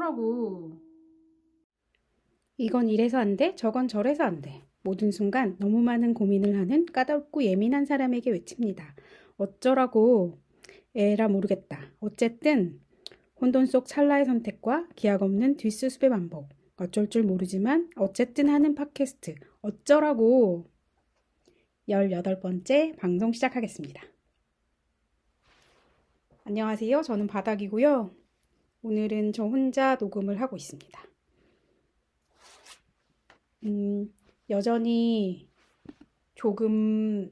어쩌라고. 이건 이래서 안 돼, 저건 저래서 안 돼. 모든 순간 너무 많은 고민을 하는 까다롭고 예민한 사람에게 외칩니다. 어쩌라고. 에라 모르겠다. 어쨌든 혼돈 속 찰나의 선택과 기약 없는 뒷수습의 반복. 어쩔 줄 모르지만 어쨌든 하는 팟캐스트. 어쩌라고. 18번째 방송 시작하겠습니다. 안녕하세요. 저는 바닥이고요. 오늘은 저 혼자 녹음을 하고 있습니다. 여전히 조금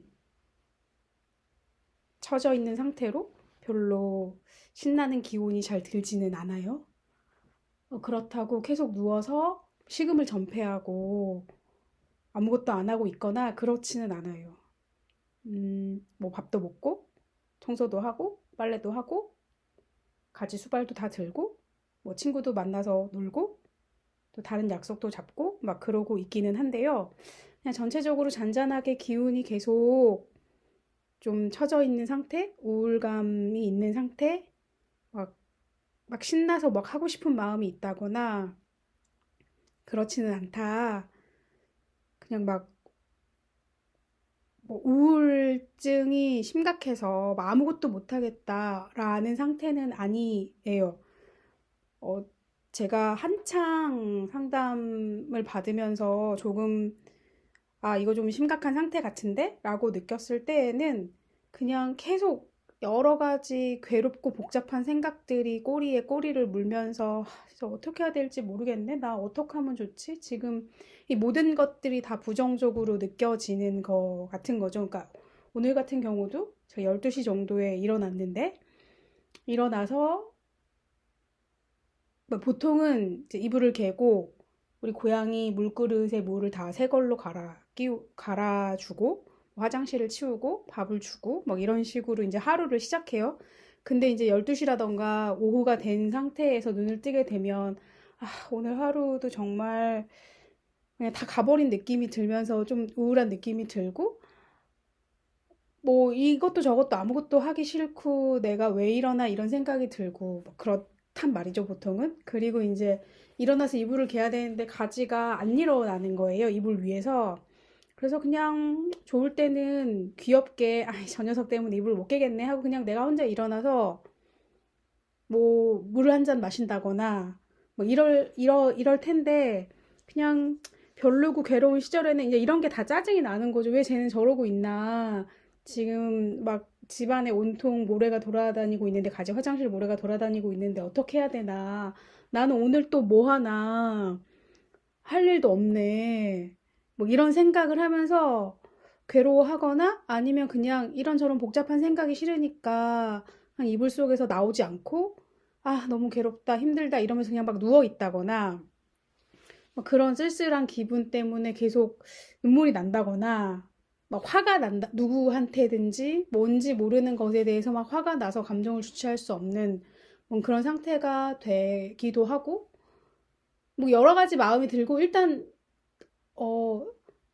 처져 있는 상태로 별로 신나는 기운이 잘 들지는 않아요. 그렇다고 계속 누워서 식음을 전폐하고 아무것도 안 하고 있거나 그렇지는 않아요. 뭐 밥도 먹고 청소도 하고 빨래도 하고 가지 수발도 다 들고 뭐 친구도 만나서 놀고 또 다른 약속도 잡고 막 그러고 있기는 한데요. 그냥 전체적으로 잔잔하게 기운이 계속 좀 처져 있는 상태, 우울감이 있는 상태, 막 신나서 막 하고 싶은 마음이 있다거나 그렇지는 않다. 그냥 막 뭐 우울증이 심각해서 막 아무것도 못하겠다라는 상태는 아니에요. 어, 제가 한창 상담을 받으면서 조금 이거 좀 심각한 상태 같은데? 라고 느꼈을 때에는 그냥 계속 여러 가지 괴롭고 복잡한 생각들이 꼬리에 꼬리를 물면서 진짜 어떻게 해야 될지 모르겠네. 나 어떻게 하면 좋지? 지금 이 모든 것들이 다 부정적으로 느껴지는 거 같은 거죠. 그러니까 오늘 같은 경우도 제가 12시 정도에 일어났는데 일어나서 뭐 보통은 이제 이불을 개고 우리 고양이 물그릇에 물을 다 새 걸로 갈아주고 화장실을 치우고 밥을 주고 막 이런 식으로 이제 하루를 시작해요. 근데 이제 12시라던가 오후가 된 상태에서 눈을 뜨게 되면 오늘 하루도 정말 그냥 다 가버린 느낌이 들면서 좀 우울한 느낌이 들고 뭐 이것도 저것도 아무것도 하기 싫고 내가 왜 이러나 이런 생각이 들고 뭐 그렇단 말이죠 보통은. 그리고 이제 일어나서 이불을 개야 되는데 가지가 안 일어나는 거예요, 이불 위에서. 그래서 그냥 좋을 때는 귀엽게 저 녀석 때문에 이불 못 개겠네 하고 그냥 내가 혼자 일어나서 뭐 물을 한 잔 마신다거나 뭐 이럴 텐데 그냥 별로고 괴로운 시절에는 이제 이런 게 다 짜증이 나는 거죠. 왜 쟤는 저러고 있나. 지금 막 집안에 온통 모래가 돌아다니고 있는데 가지 화장실 모래가 돌아다니고 있는데 어떻게 해야 되나. 나는 오늘 또 뭐 하나 할 일도 없네. 뭐 이런 생각을 하면서 괴로워하거나 아니면 그냥 이런저런 복잡한 생각이 싫으니까 그냥 이불 속에서 나오지 않고 너무 괴롭다, 힘들다 이러면서 그냥 막 누워 있다거나 막 그런 쓸쓸한 기분 때문에 계속 눈물이 난다거나 막 화가 난다, 누구한테든지 뭔지 모르는 것에 대해서 막 화가 나서 감정을 주체할 수 없는 뭐 그런 상태가 되기도 하고 뭐 여러 가지 마음이 들고 일단 어,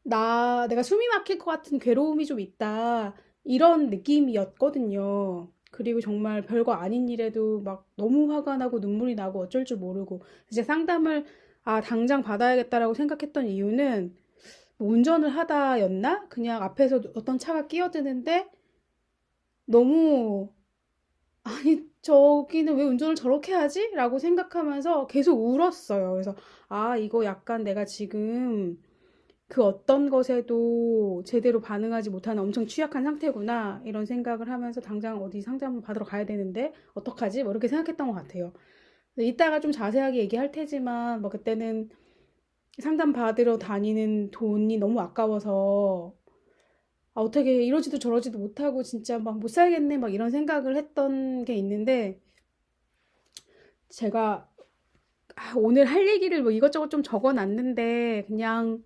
내가 숨이 막힐 것 같은 괴로움이 좀 있다. 이런 느낌이었거든요. 그리고 정말 별거 아닌 일에도 막 너무 화가 나고 눈물이 나고 어쩔 줄 모르고. 이제 상담을, 당장 받아야겠다라고 생각했던 이유는 뭐 운전을 하다였나? 그냥 앞에서 어떤 차가 끼어드는데 너무, 아니, 저기는 왜 운전을 저렇게 하지? 라고 생각하면서 계속 울었어요. 그래서, 이거 약간 내가 지금 그 어떤 것에도 제대로 반응하지 못하는 엄청 취약한 상태구나 이런 생각을 하면서 당장 어디 상담을 받으러 가야 되는데 어떡하지? 뭐 이렇게 생각했던 것 같아요. 이따가 좀 자세하게 얘기할 테지만 뭐 그때는 상담 받으러 다니는 돈이 너무 아까워서 어떻게 이러지도 저러지도 못하고 진짜 막 못 살겠네 막 이런 생각을 했던 게 있는데 제가 오늘 할 얘기를 뭐 이것저것 좀 적어놨는데 그냥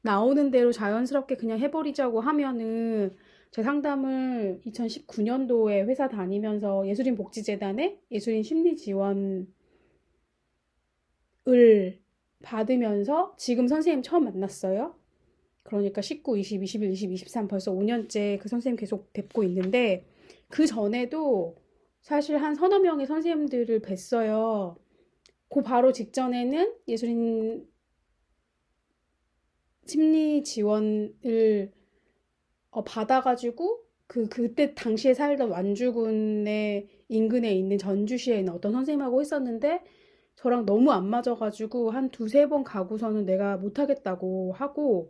나오는 대로 자연스럽게 그냥 해버리자고 하면은 제 상담을 2019년도에 회사 다니면서 예술인 복지재단에 예술인 심리 지원을 받으면서 지금 선생님 처음 만났어요. 그러니까 19, 20, 21, 20, 23 벌써 5년째 그 선생님 계속 뵙고 있는데 그 전에도 사실 한 서너 명의 선생님들을 뵀어요. 그 바로 직전에는 예술인 심리 지원을 받아가지고 그때 당시에 살던 완주군의 인근에 있는 전주시에 있는 어떤 선생님하고 있었는데 저랑 너무 안 맞아가지고 한 두세 번 가고서는 내가 못하겠다고 하고,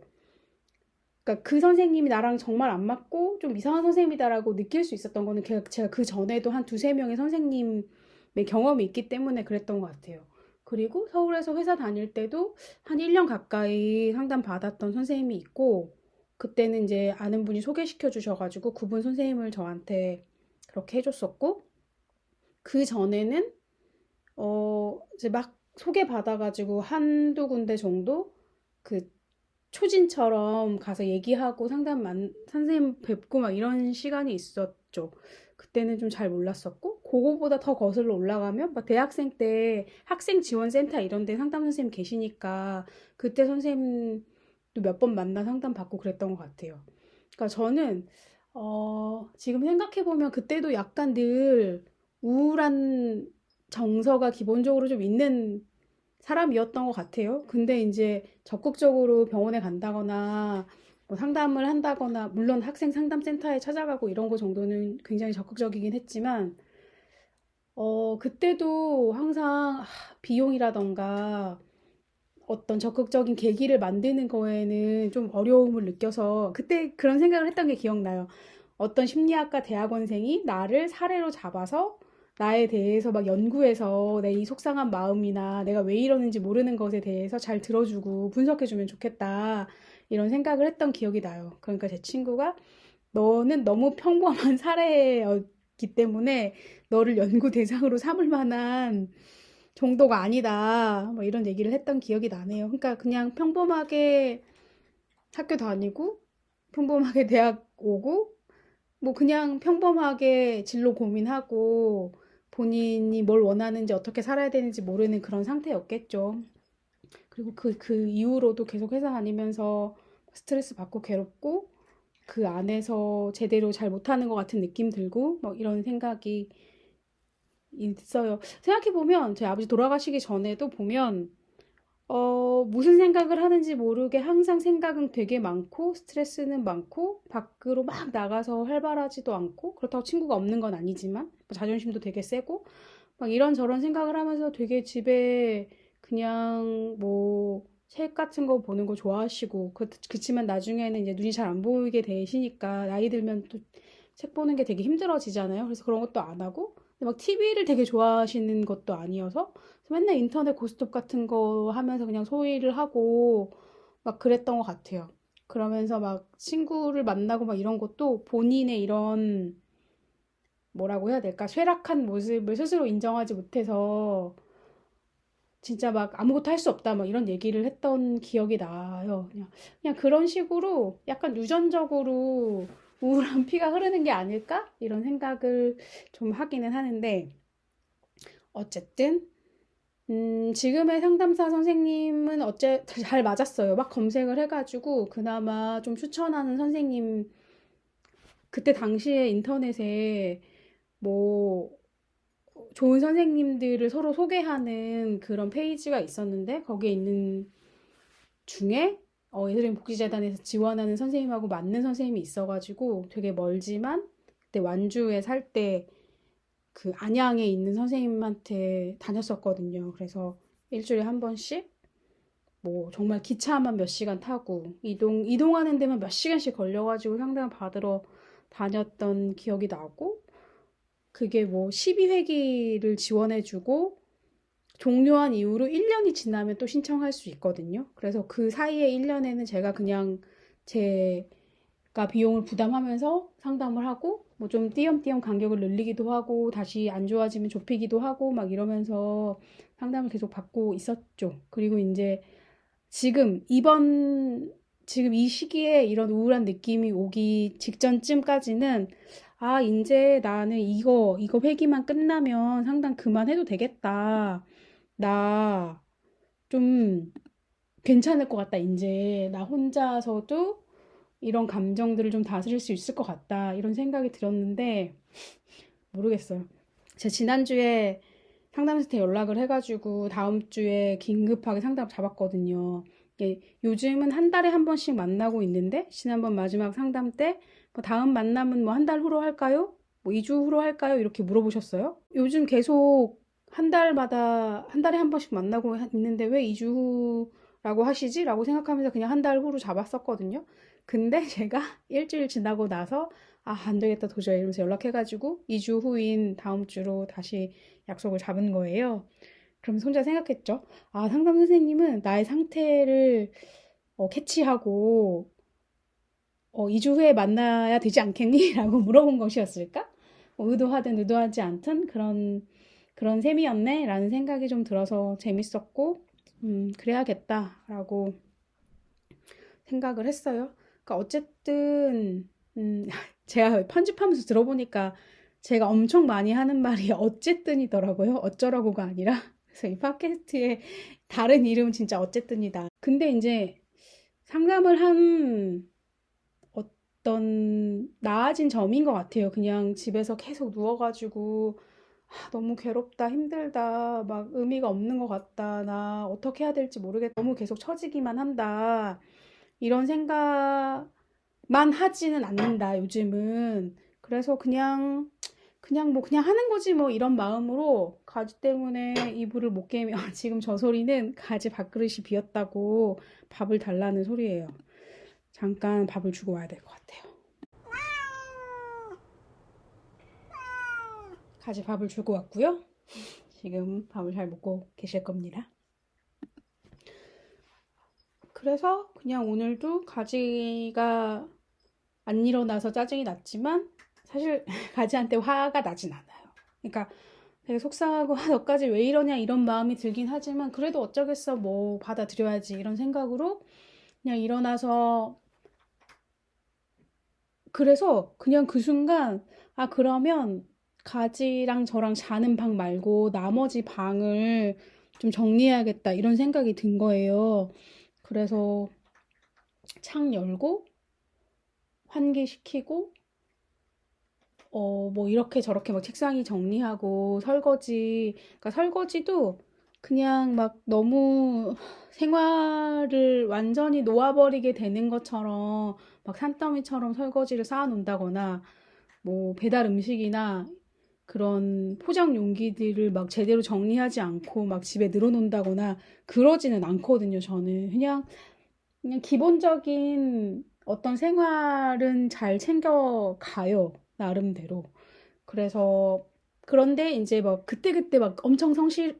그러니까 그 선생님이 나랑 정말 안 맞고 좀 이상한 선생님이다라고 느낄 수 있었던 거는 제가 그 전에도 한 두세 명의 선생님의 경험이 있기 때문에 그랬던 것 같아요. 그리고 서울에서 회사 다닐 때도 한 1년 가까이 상담 받았던 선생님이 있고, 그때는 이제 아는 분이 소개시켜 주셔가지고 그분 선생님을 저한테 그렇게 해줬었고, 그 전에는 이제 막 소개받아가지고 한두 군데 정도 그 초진처럼 가서 얘기하고 선생님 뵙고 막 이런 시간이 있었죠. 그때는 좀 잘 몰랐었고, 그거보다 더 거슬러 올라가면 막 대학생 때 학생 지원센터 이런 데 상담 선생님 계시니까 그때 선생님도 몇 번 만나 상담 받고 그랬던 것 같아요. 그러니까 저는 지금 생각해보면 그때도 약간 늘 우울한 정서가 기본적으로 좀 있는 사람이었던 것 같아요. 근데 이제 적극적으로 병원에 간다거나 뭐 상담을 한다거나, 물론 학생 상담센터에 찾아가고 이런 거 정도는 굉장히 적극적이긴 했지만, 그때도 항상 비용이라던가 어떤 적극적인 계기를 만드는 거에는 좀 어려움을 느껴서 그때 그런 생각을 했던 게 기억나요. 어떤 심리학과 대학원생이 나를 사례로 잡아서 나에 대해서 막 연구해서 내 이 속상한 마음이나 내가 왜 이러는지 모르는 것에 대해서 잘 들어주고 분석해주면 좋겠다. 이런 생각을 했던 기억이 나요. 그러니까 제 친구가 너는 너무 평범한 사례였기 때문에 너를 연구 대상으로 삼을 만한 정도가 아니다. 뭐 이런 얘기를 했던 기억이 나네요. 그러니까 그냥 평범하게 학교 다니고, 평범하게 대학 오고, 뭐 그냥 평범하게 진로 고민하고, 본인이 뭘 원하는지 어떻게 살아야 되는지 모르는 그런 상태였겠죠. 그리고 그 이후로도 계속 회사 다니면서 스트레스 받고 괴롭고, 그 안에서 제대로 잘 못하는 것 같은 느낌 들고, 뭐 이런 생각이 있어요. 생각해보면, 제 아버지 돌아가시기 전에도 보면, 무슨 생각을 하는지 모르게 항상 생각은 되게 많고, 스트레스는 많고, 밖으로 막 나가서 활발하지도 않고, 그렇다고 친구가 없는 건 아니지만, 뭐 자존심도 되게 세고, 막 이런저런 생각을 하면서 되게 집에 그냥 뭐, 책 같은 거 보는 거 좋아하시고, 그치만 나중에는 이제 눈이 잘 안 보이게 되시니까, 나이 들면 또 책 보는 게 되게 힘들어지잖아요. 그래서 그런 것도 안 하고, 근데 막 TV를 되게 좋아하시는 것도 아니어서, 맨날 인터넷 고스톱 같은 거 하면서 그냥 소일을 하고 막 그랬던 것 같아요. 그러면서 막 친구를 만나고 막 이런 것도 본인의 이런, 뭐라고 해야 될까? 쇠락한 모습을 스스로 인정하지 못해서 진짜 막 아무것도 할 수 없다 막 이런 얘기를 했던 기억이 나요. 그냥 그런 식으로 약간 유전적으로 우울한 피가 흐르는 게 아닐까? 이런 생각을 좀 하기는 하는데, 어쨌든 지금의 상담사 선생님은 어째 잘 맞았어요. 막 검색을 해가지고 그나마 좀 추천하는 선생님, 그때 당시에 인터넷에 뭐 좋은 선생님들을 서로 소개하는 그런 페이지가 있었는데, 거기에 있는 중에 예술인 복지재단에서 지원하는 선생님하고 맞는 선생님이 있어가지고 되게 멀지만 그때 완주에 살 때 그 안양에 있는 선생님한테 다녔었거든요. 그래서 일주일에 한 번씩 뭐 정말 기차만 몇 시간 타고 이동하는 데만 몇 시간씩 걸려가지고 상담 받으러 다녔던 기억이 나고, 그게 뭐 12회기를 지원해주고 종료한 이후로 1년이 지나면 또 신청할 수 있거든요. 그래서 그 사이에 1년에는 제가 그냥 제가 비용을 부담하면서 상담을 하고, 뭐 좀 띄엄띄엄 간격을 늘리기도 하고 다시 안 좋아지면 좁히기도 하고 막 이러면서 상담을 계속 받고 있었죠. 그리고 이제 지금 이 시기에 이런 우울한 느낌이 오기 직전쯤까지는, 아, 이제 나는 이거 회기만 끝나면 상담 그만해도 되겠다. 나 좀 괜찮을 것 같다. 이제 나 혼자서도 이런 감정들을 좀 다스릴 수 있을 것 같다. 이런 생각이 들었는데, 모르겠어요. 제가 지난주에 상담사한테 연락을 해가지고 다음 주에 긴급하게 상담 잡았거든요. 요즘은 한 달에 한 번씩 만나고 있는데 지난번 마지막 상담 때 뭐 다음 만남은 뭐 한 달 후로 할까요? 뭐 2주 후로 할까요? 이렇게 물어보셨어요. 요즘 계속 한 달마다 한 달에 한 번씩 만나고 있는데 왜 2주 후라고 하시지? 라고 생각하면서 그냥 한 달 후로 잡았었거든요. 근데 제가 일주일 지나고 나서 안 되겠다 도저히 이러면서 연락해가지고 2주 후인 다음 주로 다시 약속을 잡은 거예요. 그럼 혼자 생각했죠. 상담 선생님은 나의 상태를 캐치하고 2주 후에 만나야 되지 않겠니? 라고 물어본 것이었을까? 의도하든 의도하지 않든 그런 셈이었네? 라는 생각이 좀 들어서 재밌었고, 그래야겠다라고 생각을 했어요. 그러니까 어쨌든, 제가 편집하면서 들어보니까 제가 엄청 많이 하는 말이 어쨌든이더라고요. 어쩌라고가 아니라. 그래서 이 팟캐스트의 다른 이름은 진짜 어쨌든이다. 근데 이제 상담을 한 어떤 나아진 점인 것 같아요. 그냥 집에서 계속 누워가지고 너무 괴롭다, 힘들다, 막 의미가 없는 것 같다, 나 어떻게 해야 될지 모르겠다, 너무 계속 처지기만 한다, 이런 생각만 하지는 않는다, 요즘은. 그래서 그냥 하는 거지, 뭐, 이런 마음으로 가지 때문에 이불을 못 깨며, 지금 저 소리는 가지 밥그릇이 비었다고 밥을 달라는 소리예요. 잠깐 밥을 주고 와야 될 것 같아요. 가지 밥을 주고 왔고요. 지금 밥을 잘 먹고 계실 겁니다. 그래서 그냥 오늘도 가지가 안 일어나서 짜증이 났지만 사실 가지한테 화가 나진 않아요. 그러니까 되게 속상하고 너까지 왜 이러냐 이런 마음이 들긴 하지만 그래도 어쩌겠어 뭐 받아들여야지 이런 생각으로 그냥 일어나서 그래서 그냥 그 순간 그러면 가지랑 저랑 자는 방 말고 나머지 방을 좀 정리해야겠다 이런 생각이 든 거예요. 그래서 창 열고 환기시키고 뭐 이렇게 저렇게 막 책상이 정리하고 그러니까 설거지도 그냥 막 너무 생활을 완전히 놓아버리게 되는 것처럼 막 산더미처럼 설거지를 쌓아놓는다거나 뭐 배달 음식이나 그런 포장 용기들을 막 제대로 정리하지 않고 막 집에 늘어놓는다거나 그러지는 않거든요, 저는. 그냥 기본적인 어떤 생활은 잘 챙겨가요, 나름대로. 그래서, 그런데 이제 막 그때그때 막 엄청 성실?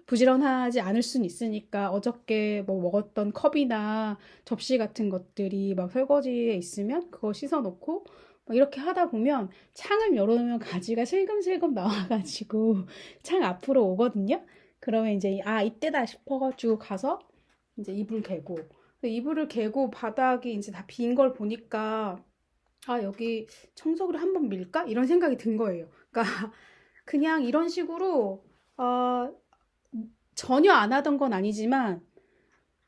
부지런하지 않을 순 있으니까 어저께 뭐 먹었던 컵이나 접시 같은 것들이 막 설거지에 있으면 그거 씻어놓고 막 이렇게 하다 보면 창을 열어놓으면 가지가 슬금슬금 나와가지고 창 앞으로 오거든요. 그러면 이제 이때다 싶어가지고 가서 이제 이불 개고 이불을 개고 바닥이 이제 다 빈 걸 보니까 여기 청소기를 한번 밀까? 이런 생각이 든 거예요. 그러니까 그냥 이런 식으로 어, 전혀 안 하던 건 아니지만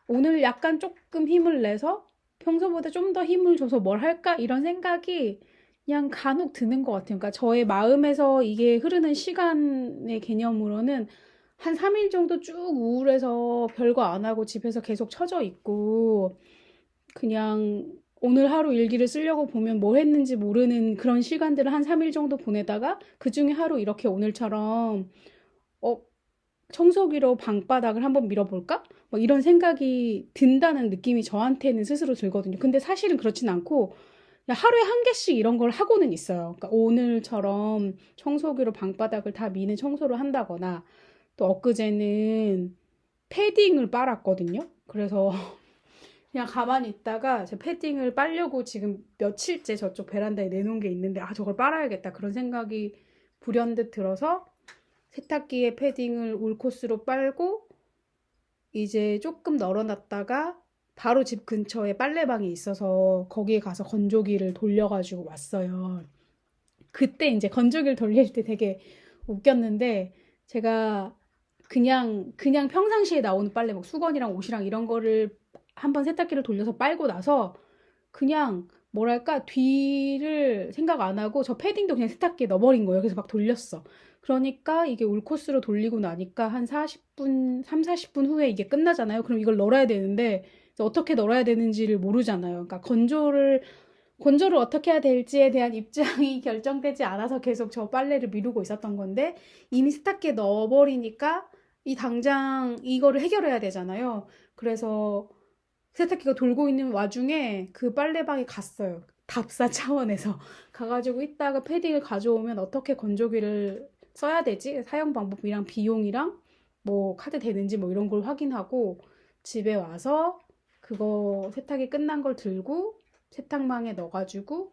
오늘 약간 조금 힘을 내서 평소보다 좀 더 힘을 줘서 뭘 할까? 이런 생각이 그냥 간혹 드는 것 같아요. 그러니까 저의 마음에서 이게 흐르는 시간의 개념으로는 한 3일 정도 쭉 우울해서 별거 안 하고 집에서 계속 처져 있고 그냥 오늘 하루 일기를 쓰려고 보면 뭘 했는지 모르는 그런 시간들을 한 3일 정도 보내다가 그 중에 하루 이렇게 오늘처럼 어, 청소기로 방바닥을 한번 밀어볼까? 뭐 이런 생각이 든다는 느낌이 저한테는 스스로 들거든요. 근데 사실은 그렇진 않고 하루에 한 개씩 이런 걸 하고는 있어요. 그러니까 오늘처럼 청소기로 방바닥을 다 미는 청소를 한다거나 또 엊그제는 패딩을 빨았거든요. 그래서 그냥 가만히 있다가 제 패딩을 빨려고 지금 며칠째 저쪽 베란다에 내놓은 게 있는데 저걸 빨아야겠다 그런 생각이 불현듯 들어서 세탁기에 패딩을 올 코스로 빨고 이제 조금 널어놨다가 바로 집 근처에 빨래방이 있어서 거기에 가서 건조기를 돌려가지고 왔어요. 그때 이제 건조기를 돌릴 때 되게 웃겼는데 제가 그냥 평상시에 나오는 빨래 뭐 수건이랑 옷이랑 이런 거를 한번 세탁기를 돌려서 빨고 나서 그냥 뭐랄까, 뒤를 생각 안 하고 저 패딩도 그냥 세탁기에 넣어버린 거예요. 그래서 막 돌렸어. 그러니까 이게 올 코스로 돌리고 나니까 한 40분, 3, 40분 후에 이게 끝나잖아요. 그럼 이걸 널어야 되는데 이제 어떻게 널어야 되는지를 모르잖아요. 그러니까 건조를 어떻게 해야 될지에 대한 입장이 결정되지 않아서 계속 저 빨래를 미루고 있었던 건데 이미 세탁기에 넣어버리니까 이 당장 이거를 해결해야 되잖아요. 그래서 세탁기가 돌고 있는 와중에 그 빨래방에 갔어요. 답사 차원에서. 가가지고 이따가 패딩을 가져오면 어떻게 건조기를 써야 되지? 사용 방법이랑 비용이랑 뭐 카드 되는지 뭐 이런 걸 확인하고 집에 와서 그거 세탁이 끝난 걸 들고 세탁망에 넣어가지고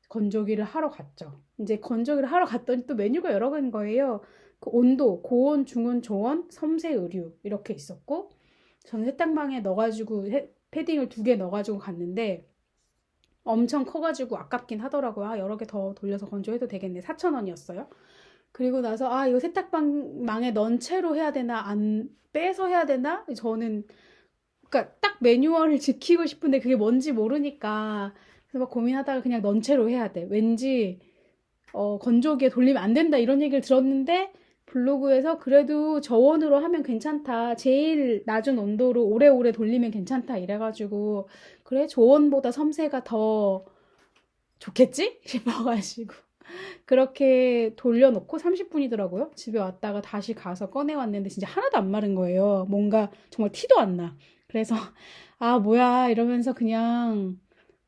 건조기를 하러 갔죠. 이제 건조기를 하러 갔더니 또 메뉴가 여러 개인 거예요. 그 온도, 고온, 중온, 저온, 섬세 의류 이렇게 있었고 저는 세탁망에 넣어가지고 패딩을 2개 넣어가지고 갔는데 엄청 커가지고 아깝긴 하더라고요. 아, 여러 개 더 돌려서 건조해도 되겠네. 4,000원이었어요. 그리고 나서 아, 이거 세탁망에 넣은 채로 해야 되나 안 빼서 해야 되나? 저는 그러니까 딱 매뉴얼을 지키고 싶은데 그게 뭔지 모르니까 그래서 막 고민하다가 그냥 넣은 채로 해야 돼. 왠지 건조기에 돌리면 안 된다 이런 얘기를 들었는데 블로그에서 그래도 저온으로 하면 괜찮다. 제일 낮은 온도로 오래오래 돌리면 괜찮다 이래가지고 그래 저온보다 섬세가 더 좋겠지? 싶어가지고 그렇게 돌려놓고 30분이더라고요. 집에 왔다가 다시 가서 꺼내왔는데 진짜 하나도 안 마른 거예요. 뭔가 정말 티도 안 나. 그래서 아 뭐야 이러면서 그냥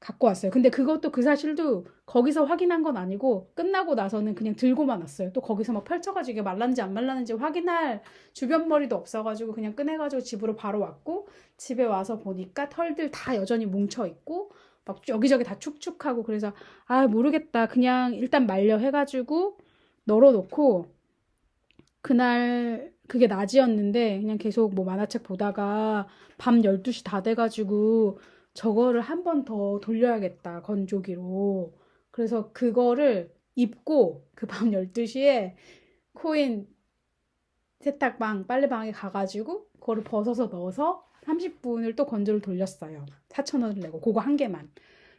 갖고 왔어요. 근데 그것도 그 사실도 거기서 확인한 건 아니고 끝나고 나서는 그냥 들고만 왔어요. 또 거기서 막 펼쳐가지고 이게 말랐는지 안 말랐는지 확인할 주변 머리도 없어가지고 그냥 꺼내가지고 집으로 바로 왔고 집에 와서 보니까 털들 다 여전히 뭉쳐 있고 막 여기저기 다 축축하고 그래서 아 모르겠다. 그냥 일단 말려 해가지고 널어놓고 그날 그게 낮이었는데 그냥 계속 뭐 만화책 보다가 밤 12시 다 돼가지고 저거를 한 번 더 돌려야겠다 건조기로. 그래서 그거를 입고 그 밤 12시에 코인 세탁방 빨래방에 가가지고 그거를 벗어서 넣어서 30분을 또 건조를 돌렸어요. 4,000원을 내고 그거 한 개만.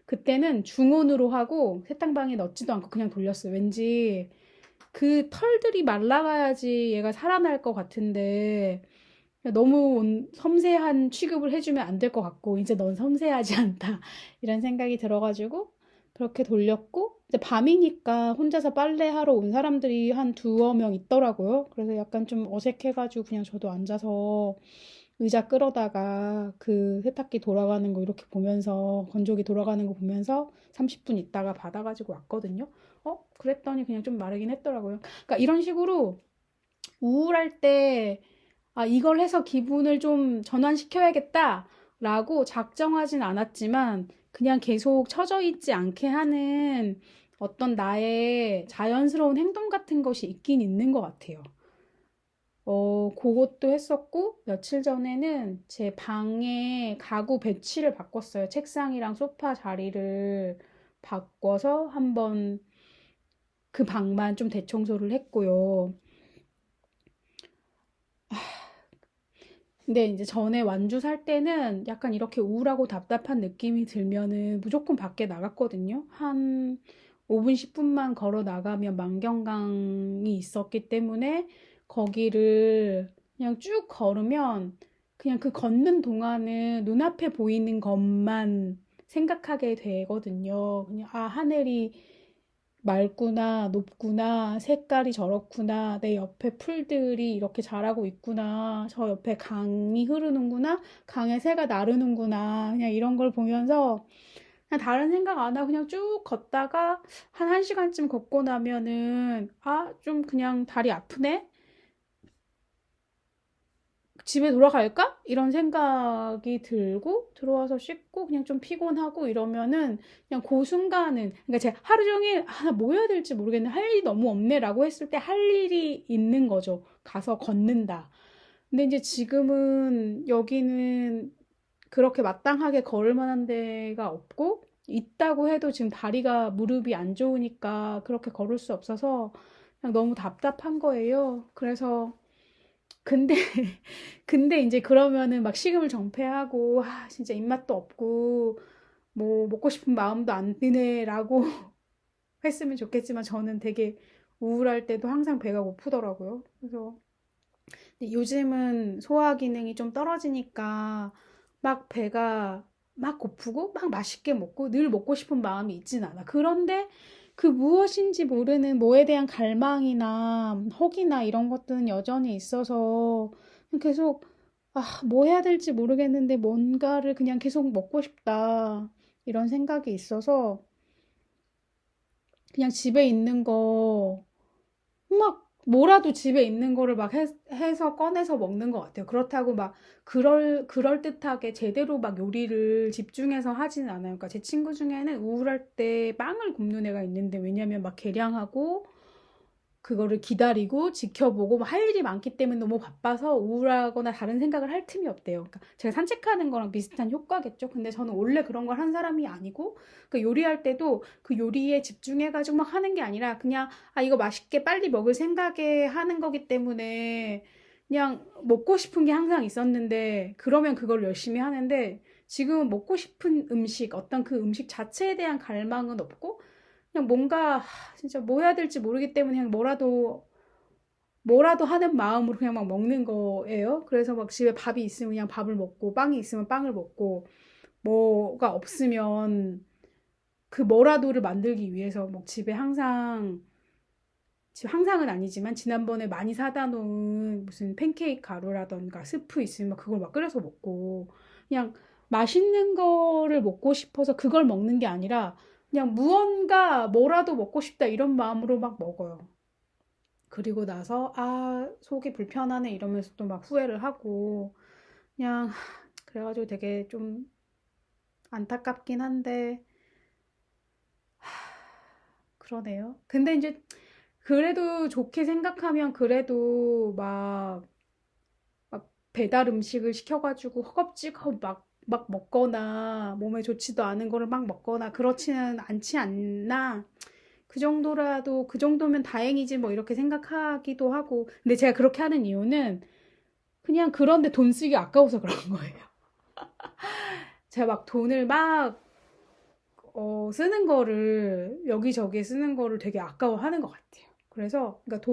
그때는 중온으로 하고 세탁방에 넣지도 않고 그냥 돌렸어요. 왠지 그 털들이 말라가야지 얘가 살아날 것 같은데 너무 섬세한 취급을 해주면 안 될 것 같고 이제 넌 섬세하지 않다 이런 생각이 들어가지고 그렇게 돌렸고 이제 밤이니까 혼자서 빨래하러 온 사람들이 한 2명 있더라고요. 그래서 약간 좀 어색해가지고 그냥 저도 앉아서 의자 끌어다가 그 세탁기 돌아가는 거 이렇게 보면서 건조기 돌아가는 거 보면서 30분 있다가 받아가지고 왔거든요. 그랬더니 그냥 좀 마르긴 했더라고요. 그러니까 이런 식으로 우울할 때 아, 이걸 해서 기분을 좀 전환시켜야겠다라고 작정하진 않았지만 그냥 계속 처져 있지 않게 하는 어떤 나의 자연스러운 행동 같은 것이 있긴 있는 것 같아요. 그것도 했었고, 며칠 전에는 제 방에 가구 배치를 바꿨어요. 책상이랑 소파 자리를 바꿔서 한번 그 방만 좀 대청소를 했고요. 근데 이제 전에 완주 살 때는 약간 이렇게 우울하고 답답한 느낌이 들면은 무조건 밖에 나갔거든요. 한 5분, 10분만 걸어 나가면 만경강이 있었기 때문에 거기를 그냥 쭉 걸으면 그냥 그 걷는 동안은 눈앞에 보이는 것만 생각하게 되거든요. 그냥 아, 하늘이 맑구나, 높구나, 색깔이 저렇구나, 내 옆에 풀들이 이렇게 자라고 있구나, 저 옆에 강이 흐르는구나, 강에 새가 나르는구나, 그냥 이런 걸 보면서 그냥 다른 생각 안 하고 그냥 쭉 걷다가 한 1시간쯤 걷고 나면은 아, 좀 그냥 다리 아프네? 집에 돌아갈까? 이런 생각이 들고 들어와서 씻고 그냥 좀 피곤하고 이러면은 그냥 그 순간은 그러니까 제가 하루 종일 아, 뭐 해야 될지 모르겠네 할 일이 너무 없네라고 했을 때 할 일이 있는 거죠. 가서 걷는다. 근데 이제 지금은 여기는 그렇게 마땅하게 걸을 만한 데가 없고 있다고 해도 지금 다리가 무릎이 안 좋으니까 그렇게 걸을 수 없어서 그냥 너무 답답한 거예요. 그래서 근데 근데 이제 그러면은 막 식음을 정폐하고 아 진짜 입맛도 없고 뭐 먹고 싶은 마음도 안 드네라고 했으면 좋겠지만 저는 되게 우울할 때도 항상 배가 고프더라고요. 그래서 근데 요즘은 소화 기능이 좀 떨어지니까 막 배가 막 고프고 막 맛있게 먹고 늘 먹고 싶은 마음이 있진 않아. 그런데 그 무엇인지 모르는 뭐에 대한 갈망이나 혹이나 이런 것들은 여전히 있어서 계속 뭐 해야 될지 모르겠는데 뭔가를 그냥 계속 먹고 싶다. 이런 생각이 있어서 그냥 집에 있는 거 막 뭐라도 집에 있는 거를 막 해서 꺼내서 먹는 것 같아요. 그렇다고 막 그럴듯하게 제대로 막 요리를 집중해서 하지는 않아요. 그러니까 제 친구 중에는 우울할 때 빵을 굽는 애가 있는데 왜냐면 막 계량하고 그거를 기다리고 지켜보고 할 일이 많기 때문에 너무 바빠서 우울하거나 다른 생각을 할 틈이 없대요. 그러니까 제가 산책하는 거랑 비슷한 효과겠죠. 근데 저는 원래 그런 걸 한 사람이 아니고 그 요리할 때도 그 요리에 집중해가지고 막 하는 게 아니라 그냥 이거 맛있게 빨리 먹을 생각에 하는 거기 때문에 그냥 먹고 싶은 게 항상 있었는데 그러면 그걸 열심히 하는데 지금은 먹고 싶은 음식, 어떤 그 음식 자체에 대한 갈망은 없고 그냥 뭔가 진짜 뭐 해야 될지 모르기 때문에 그냥 뭐라도 하는 마음으로 그냥 막 먹는 거예요. 그래서 막 집에 밥이 있으면 그냥 밥을 먹고 빵이 있으면 빵을 먹고 뭐가 없으면 그 뭐라도를 만들기 위해서 뭐 집 항상은 아니지만 지난번에 많이 사다 놓은 무슨 팬케이크 가루라던가 스프 있으면 그걸 막 끓여서 먹고 그냥 맛있는 거를 먹고 싶어서 그걸 먹는 게 아니라 그냥 무언가 뭐라도 먹고 싶다 이런 마음으로 막 먹어요. 그리고 나서 속이 불편하네 이러면서 또 막 후회를 하고 그냥 그래가지고 되게 좀 안타깝긴 한데 그러네요. 근데 이제 그래도 좋게 생각하면 그래도 막 배달 음식을 시켜가지고 허겁지겁 막 먹거나 몸에 좋지도 않은 거를 막 먹거나 그렇지는 않지 않나. 그 정도라도 그 정도면 다행이지 뭐 이렇게 생각하기도 하고. 근데 제가 그렇게 하는 이유는 그냥 그런데 돈 쓰기 아까워서 그런 거예요. 제가 막 돈을 막 쓰는 거를 여기저기 쓰는 거를 되게 아까워하는 것 같아요. 그래서 그러니까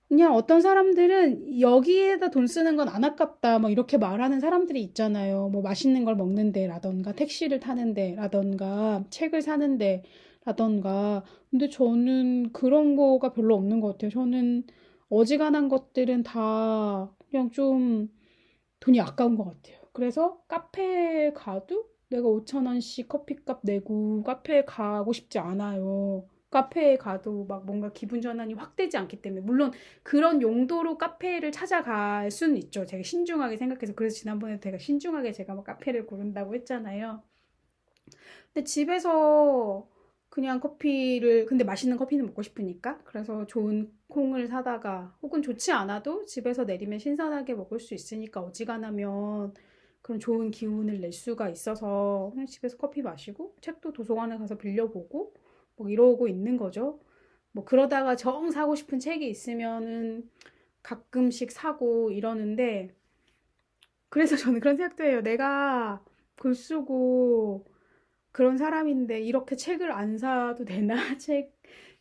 그냥 어떤 사람들은 여기에다 돈 쓰는 건 안 아깝다 뭐 이렇게 말하는 사람들이 있잖아요. 뭐 맛있는 걸 먹는 데라던가 택시를 타는 데라던가 책을 사는 데라던가 근데 저는 그런 거가 별로 없는 것 같아요. 저는 어지간한 것들은 다 그냥 좀 돈이 아까운 것 같아요. 그래서 카페에 가도 내가 5천 원씩 커피값 내고 카페에 가고 싶지 않아요. 카페에 가도 막 뭔가 기분 전환이 확 되지 않기 때문에 물론 그런 용도로 카페를 찾아갈 수는 있죠. 제가 신중하게 생각해서 그래서 지난번에 제가 신중하게 제가 막 카페를 고른다고 했잖아요. 근데 집에서 그냥 커피를 근데 맛있는 커피는 먹고 싶으니까 그래서 좋은 콩을 사다가 혹은 좋지 않아도 집에서 내리면 신선하게 먹을 수 있으니까 어지간하면 그런 좋은 기운을 낼 수가 있어서 그냥 집에서 커피 마시고 책도 도서관에 가서 빌려보고 뭐 이러고 있는 거죠. 뭐 그러다가 정 사고 싶은 책이 있으면은 가끔씩 사고 이러는데 그래서 저는 그런 생각도 해요. 내가 글 쓰고 그런 사람인데 이렇게 책을 안 사도 되나?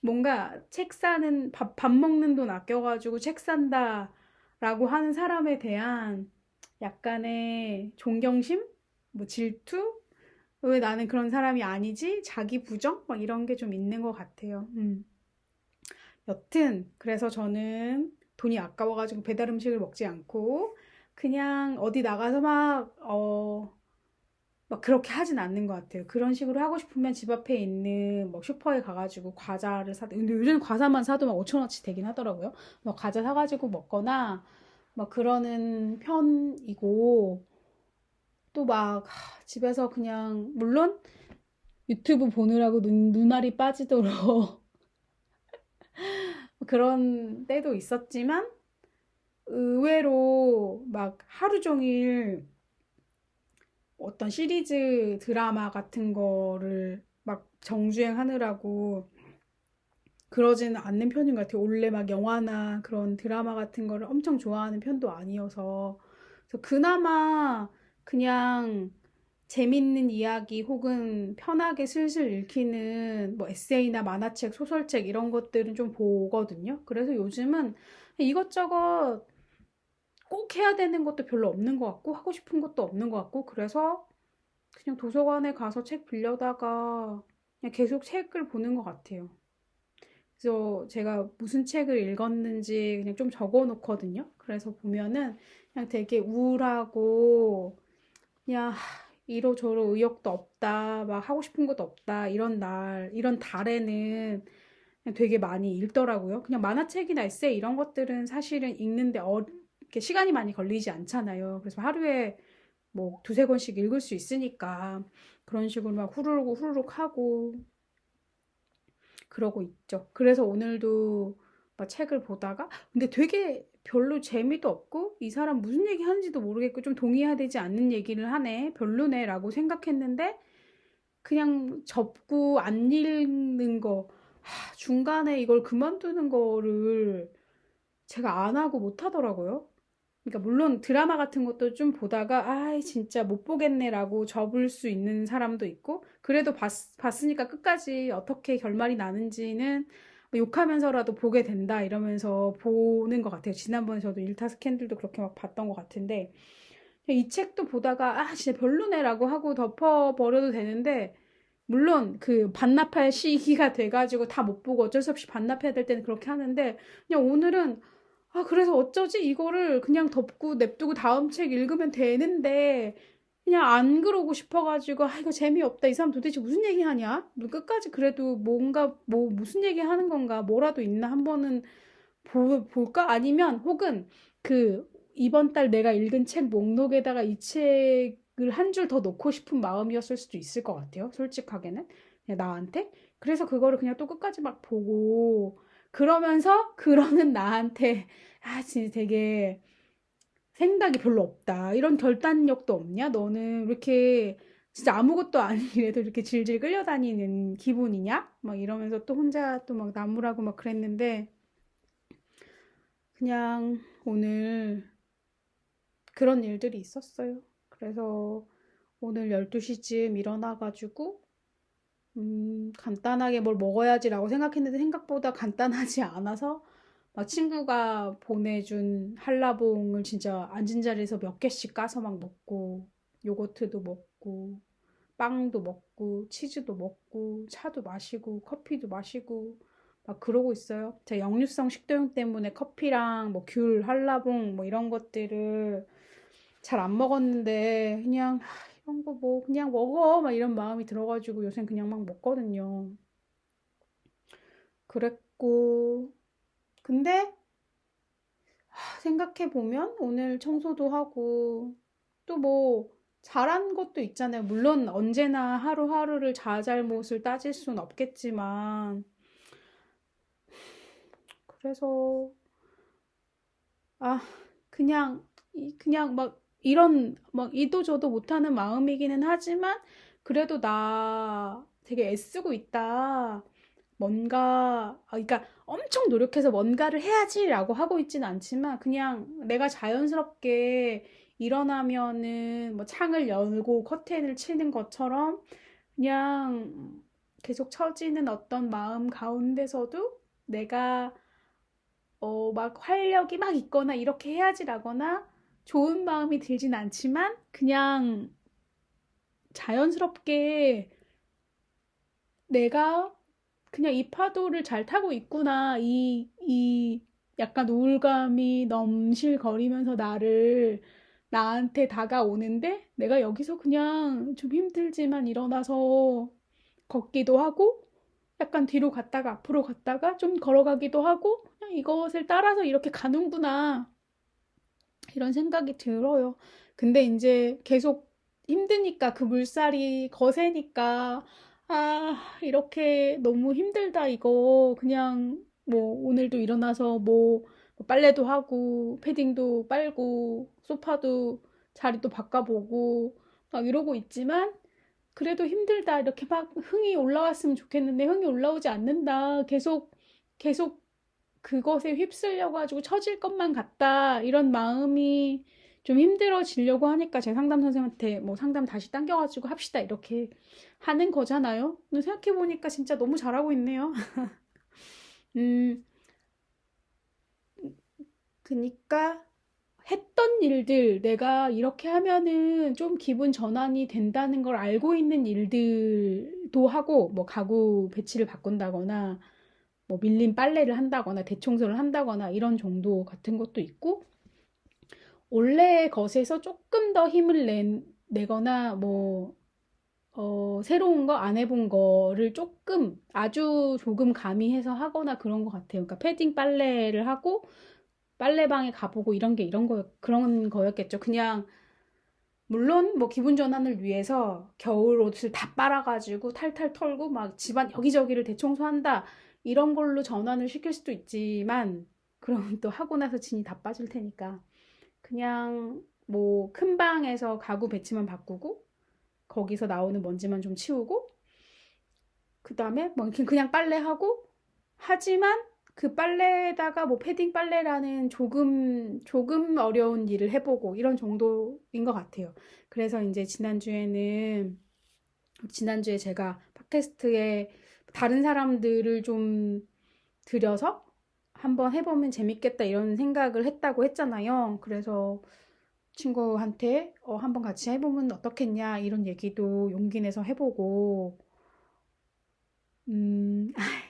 뭔가 책 사는 밥 먹는 돈 아껴가지고 책 산다라고 하는 사람에 대한 약간의 존경심? 뭐 질투? 왜 나는 그런 사람이 아니지? 자기 부정? 막 이런 게 좀 있는 것 같아요. 여튼 그래서 저는 돈이 아까워가지고 배달 음식을 먹지 않고 그냥 어디 나가서 막 그렇게 하진 않는 것 같아요. 그런 식으로 하고 싶으면 집 앞에 있는 뭐 슈퍼에 가가지고 과자를 근데 요즘 과자만 사도 막 5천 원치 되긴 하더라고요. 뭐 과자 사가지고 먹거나 막 그러는 편이고 또 막 집에서 그냥 물론 유튜브 보느라고 눈알이 빠지도록 그런 때도 있었지만 의외로 막 하루 종일 어떤 시리즈 드라마 같은 거를 막 정주행하느라고 그러지는 않는 편인 것 같아요. 원래 막 영화나 그런 드라마 같은 거를 엄청 좋아하는 편도 아니어서. 그래서 그나마 그냥 재밌는 이야기 혹은 편하게 슬슬 읽히는 뭐 에세이나 만화책, 소설책 이런 것들은 좀 보거든요. 그래서 요즘은 이것저것 꼭 해야 되는 것도 별로 없는 것 같고 하고 싶은 것도 없는 것 같고 그래서 그냥 도서관에 가서 책 빌려다가 그냥 계속 책을 보는 것 같아요. 그래서 제가 무슨 책을 읽었는지 그냥 좀 적어 놓거든요. 그래서 보면은 그냥 되게 우울하고 그냥 이로저로 의욕도 없다, 막 하고 싶은 것도 없다, 이런 달에는 그냥 되게 많이 읽더라고요. 그냥 만화책이나 에세이 이런 것들은 사실은 읽는데 이렇게 시간이 많이 걸리지 않잖아요. 그래서 하루에 뭐 두세 권씩 읽을 수 있으니까 그런 식으로 막 후루룩 후루룩 하고 그러고 있죠. 그래서 오늘도 막 책을 보다가 근데 되게 별로 재미도 없고 이 사람 무슨 얘기 하는지도 모르겠고 좀 동의해야 되지 않는 얘기를 하네. 별로네라고 생각했는데 그냥 접고 안 읽는 거 중간에 이걸 그만두는 거를 제가 안 하고 못 하더라고요. 그러니까 물론 드라마 같은 것도 좀 보다가 아 진짜 못 보겠네라고 접을 수 있는 사람도 있고 그래도 봤으니까 끝까지 어떻게 결말이 나는지는 뭐 욕하면서라도 보게 된다 이러면서 보는 것 같아요. 지난번에 저도 일타 스캔들도 그렇게 막 봤던 것 같은데 이 책도 보다가 아 진짜 별로네라고 하고 덮어버려도 되는데 물론 그 반납할 시기가 돼가지고 다 못 보고 어쩔 수 없이 반납해야 될 때는 그렇게 하는데 그냥 오늘은 아 그래서 어쩌지 이거를 그냥 덮고 냅두고 다음 책 읽으면 되는데 그냥 안 그러고 싶어가지고 아 이거 재미없다 이 사람 도대체 무슨 얘기 하냐 뭐 끝까지 그래도 뭔가 뭐 무슨 얘기 하는 건가 뭐라도 있나 한 번은 볼까 아니면 혹은 그 이번 달 내가 읽은 책 목록에다가 이 책을 한 줄 더 넣고 싶은 마음이었을 수도 있을 것 같아요. 솔직하게는. 그냥 나한테. 그래서 그거를 그냥 또 끝까지 막 보고 그러면서 그러는 나한테 아 진짜 되게 생각이 별로 없다. 이런 결단력도 없냐? 너는 왜 이렇게 진짜 아무것도 아닌 일에도 이렇게 질질 끌려다니는 기분이냐? 막 이러면서 또 혼자 또 막 나무라고 막 그랬는데 그냥 오늘 그런 일들이 있었어요. 그래서 오늘 12시쯤 일어나가지고, 간단하게 뭘 먹어야지라고 생각했는데 생각보다 간단하지 않아서 막 친구가 보내준 한라봉을 진짜 앉은 자리에서 몇 개씩 까서 막 먹고, 요거트도 먹고, 빵도 먹고, 치즈도 먹고, 차도 마시고, 커피도 마시고, 막 그러고 있어요. 제가 역류성 식도염 때문에 커피랑 뭐 귤, 한라봉 뭐 이런 것들을 잘 안 먹었는데 그냥 이런 거 뭐 그냥 먹어 막 이런 마음이 들어가지고 요새 그냥 막 먹거든요. 그랬고 근데 생각해 보면 오늘 청소도 하고 또 뭐 잘한 것도 있잖아요. 물론 언제나 하루하루를 자잘못을 따질 순 없겠지만 그래서 아 그냥 그냥 막 이런 막 이도 저도 못하는 마음이기는 하지만 그래도 나 되게 애쓰고 있다. 뭔가 그러니까 엄청 노력해서 뭔가를 해야지라고 하고 있지는 않지만 그냥 내가 자연스럽게 일어나면은 뭐 창을 열고 커튼을 치는 것처럼 그냥 계속 처지는 어떤 마음 가운데서도 내가 막 활력이 막 있거나 이렇게 해야지라거나 좋은 마음이 들진 않지만 그냥 자연스럽게 내가 그냥 이 파도를 잘 타고 있구나. 이 약간 우울감이 넘실거리면서 나한테 다가오는데 내가 여기서 그냥 좀 힘들지만 일어나서 걷기도 하고 약간 뒤로 갔다가 앞으로 갔다가 좀 걸어가기도 하고 그냥 이것을 따라서 이렇게 가는구나. 이런 생각이 들어요. 근데 이제 계속 힘드니까 그 물살이 거세니까 이렇게 너무 힘들다 이거 그냥 뭐 오늘도 일어나서 뭐 빨래도 하고 패딩도 빨고 소파도 자리도 바꿔보고 막 이러고 있지만 그래도 힘들다 이렇게 막 흥이 올라왔으면 좋겠는데 흥이 올라오지 않는다. 계속 그것에 휩쓸려 가지고 처질 것만 같다. 이런 마음이 좀 힘들어지려고 하니까 제 상담 선생님한테 뭐 상담 다시 당겨가지고 합시다 이렇게 하는 거잖아요. 근데 생각해보니까 진짜 너무 잘하고 있네요. 음, 그니까 했던 일들, 내가 이렇게 하면은 좀 기분 전환이 된다는 걸 알고 있는 일들도 하고, 뭐 가구 배치를 바꾼다거나, 뭐 밀린 빨래를 한다거나, 대청소를 한다거나, 이런 정도 같은 것도 있고, 원래의 것에서 조금 더 힘을 내거나, 뭐, 새로운 거 안 해본 거를 조금, 아주 조금 가미해서 하거나 그런 것 같아요. 그러니까 패딩 빨래를 하고, 빨래방에 가보고 이런 게 이런 거, 그런 거였겠죠. 그냥, 물론 뭐 기분 전환을 위해서 겨울 옷을 다 빨아가지고 탈탈 털고 막 집안 여기저기를 대청소한다. 이런 걸로 전환을 시킬 수도 있지만, 그럼 또 하고 나서 진이 다 빠질 테니까. 그냥 뭐 큰 방에서 가구 배치만 바꾸고, 거기서 나오는 먼지만 좀 치우고, 그 다음에 뭐 그냥 빨래하고, 하지만 그 빨래에다가 뭐 패딩 빨래라는 조금 어려운 일을 해보고 이런 정도인 것 같아요. 그래서 이제 지난주에 제가 팟캐스트에 다른 사람들을 좀 들여서 한번 해보면 재밌겠다 이런 생각을 했다고 했잖아요. 그래서 친구한테 한번 같이 해보면 어떻겠냐 이런 얘기도 용기 내서 해보고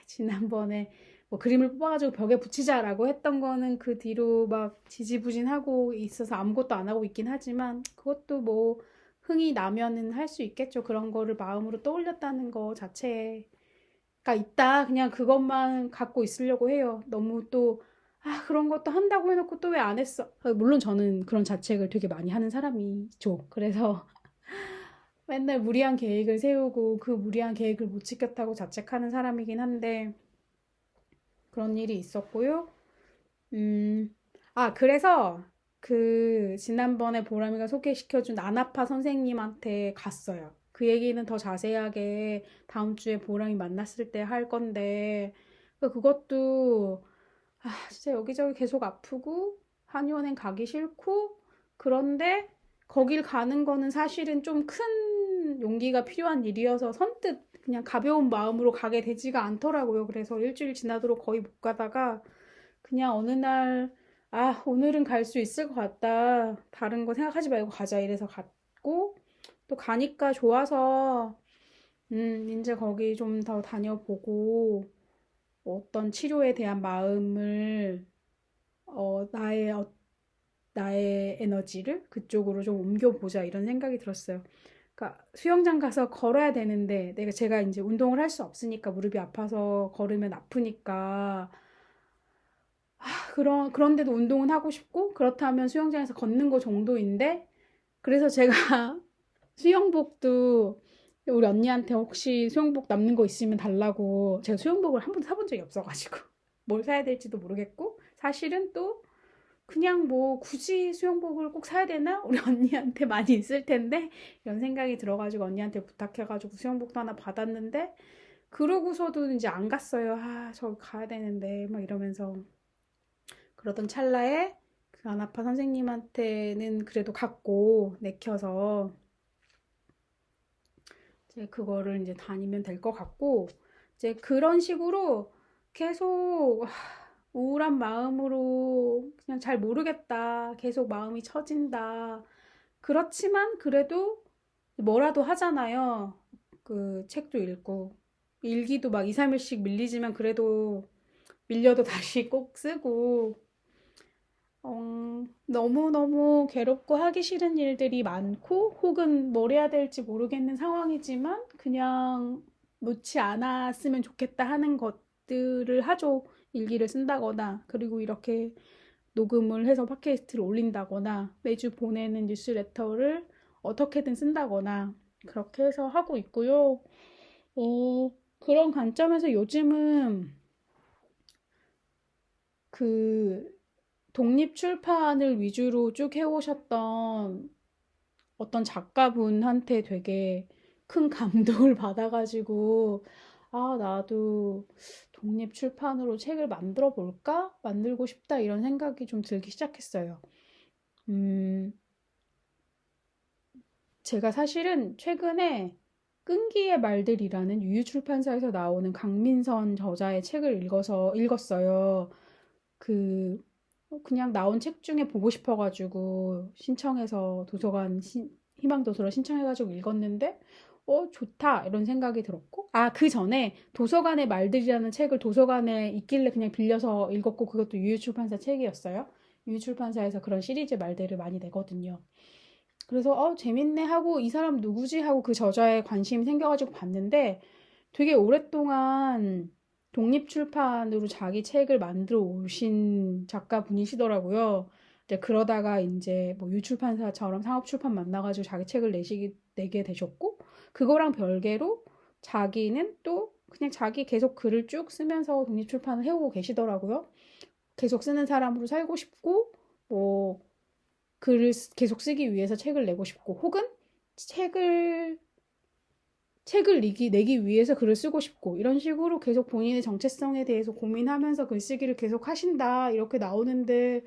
지난번에 뭐 그림을 뽑아가지고 벽에 붙이자라고 했던 거는 그 뒤로 막 지지부진하고 있어서 아무것도 안 하고 있긴 하지만 그것도 뭐 흥이 나면은 할 수 있겠죠. 그런 거를 마음으로 떠올렸다는 거 자체가 있다. 그냥 그것만 갖고 있으려고 해요. 너무 또, 그런 것도 한다고 해놓고 또 왜 안 했어? 물론 저는 그런 자책을 되게 많이 하는 사람이죠. 그래서 맨날 무리한 계획을 세우고 그 무리한 계획을 못 지켰다고 자책하는 사람이긴 한데 그런 일이 있었고요. 그래서 그 지난번에 보람이가 소개시켜준 아나파 선생님한테 갔어요. 그 얘기는 더 자세하게 다음 주에 보람이 만났을 때 할 건데 그것도 진짜 여기저기 계속 아프고 한의원엔 가기 싫고 그런데 거길 가는 거는 사실은 좀 큰 용기가 필요한 일이어서 선뜻 그냥 가벼운 마음으로 가게 되지가 않더라고요. 그래서 일주일 지나도록 거의 못 가다가 그냥 어느 날, 오늘은 갈 수 있을 것 같다. 다른 거 생각하지 말고 가자. 이래서 갔고, 또 가니까 좋아서, 이제 거기 좀 더 다녀보고, 어떤 치료에 대한 마음을, 어, 나의, 어, 나의 에너지를 그쪽으로 좀 옮겨보자. 이런 생각이 들었어요. 그러니까 수영장 가서 걸어야 되는데, 제가 이제 운동을 할 수 없으니까, 무릎이 아파서 걸으면 아프니까, 그런데도 운동은 하고 싶고, 그렇다면 수영장에서 걷는 거 정도인데, 그래서 제가 수영복도 우리 언니한테 혹시 수영복 남는 거 있으면 달라고, 제가 수영복을 한 번도 사본 적이 없어가지고, 뭘 사야 될지도 모르겠고, 사실은 또 그냥 뭐 굳이 수영복을 꼭 사야 되나? 우리 언니한테 많이 있을 텐데, 이런 생각이 들어가지고 언니한테 부탁해가지고 수영복도 하나 받았는데, 그러고서도 이제 안 갔어요. 저기 가야 되는데, 막 이러면서. 그러던 찰나에 그 안아파 선생님한테는 그래도 갖고 내켜서 이제 그거를 이제 다니면 될 것 같고 이제 그런 식으로 계속 우울한 마음으로 그냥 잘 모르겠다. 계속 마음이 처진다. 그렇지만 그래도 뭐라도 하잖아요. 그 책도 읽고 일기도 막 2, 3일씩 밀리지만 그래도 밀려도 다시 꼭 쓰고 너무너무 괴롭고 하기 싫은 일들이 많고, 혹은 뭘 해야 될지 모르겠는 상황이지만, 그냥 놓지 않았으면 좋겠다 하는 것들을 하죠. 일기를 쓴다거나, 그리고 이렇게 녹음을 해서 팟캐스트를 올린다거나, 매주 보내는 뉴스레터를 어떻게든 쓴다거나, 그렇게 해서 하고 있고요. 그런 관점에서 요즘은 그 독립 출판을 위주로 쭉 해오셨던 어떤 작가분한테 되게 큰 감동을 받아가지고, 나도 독립 출판으로 책을 만들어 볼까? 만들고 싶다 이런 생각이 좀 들기 시작했어요. 제가 사실은 최근에 끈기의 말들이라는 유유출판사에서 나오는 강민선 저자의 책을 읽었어요. 그 그냥 나온 책 중에 보고 싶어가지고 신청해서 희망도서로 신청해가지고 읽었는데 좋다 이런 생각이 들었고 그 전에 도서관의 말들이라는 책을 도서관에 있길래 그냥 빌려서 읽었고 그것도 유유출판사 책이었어요. 유유출판사에서 그런 시리즈 말들을 많이 내거든요. 그래서 재밌네 하고 이 사람 누구지 하고 그 저자에 관심이 생겨가지고 봤는데 되게 오랫동안 독립출판으로 자기 책을 만들어 오신 작가분이시더라고요. 이제 그러다가 이제 뭐 유출판사처럼 상업출판 만나가지고 자기 책을 내게 되셨고, 그거랑 별개로 자기는 또 그냥 자기 계속 글을 쭉 쓰면서 독립출판을 해오고 계시더라고요. 계속 쓰는 사람으로 살고 싶고, 뭐, 글을 계속 쓰기 위해서 책을 내고 싶고, 혹은 책을 내기 위해서 글을 쓰고 싶고 이런 식으로 계속 본인의 정체성에 대해서 고민하면서 글쓰기를 계속 하신다 이렇게 나오는데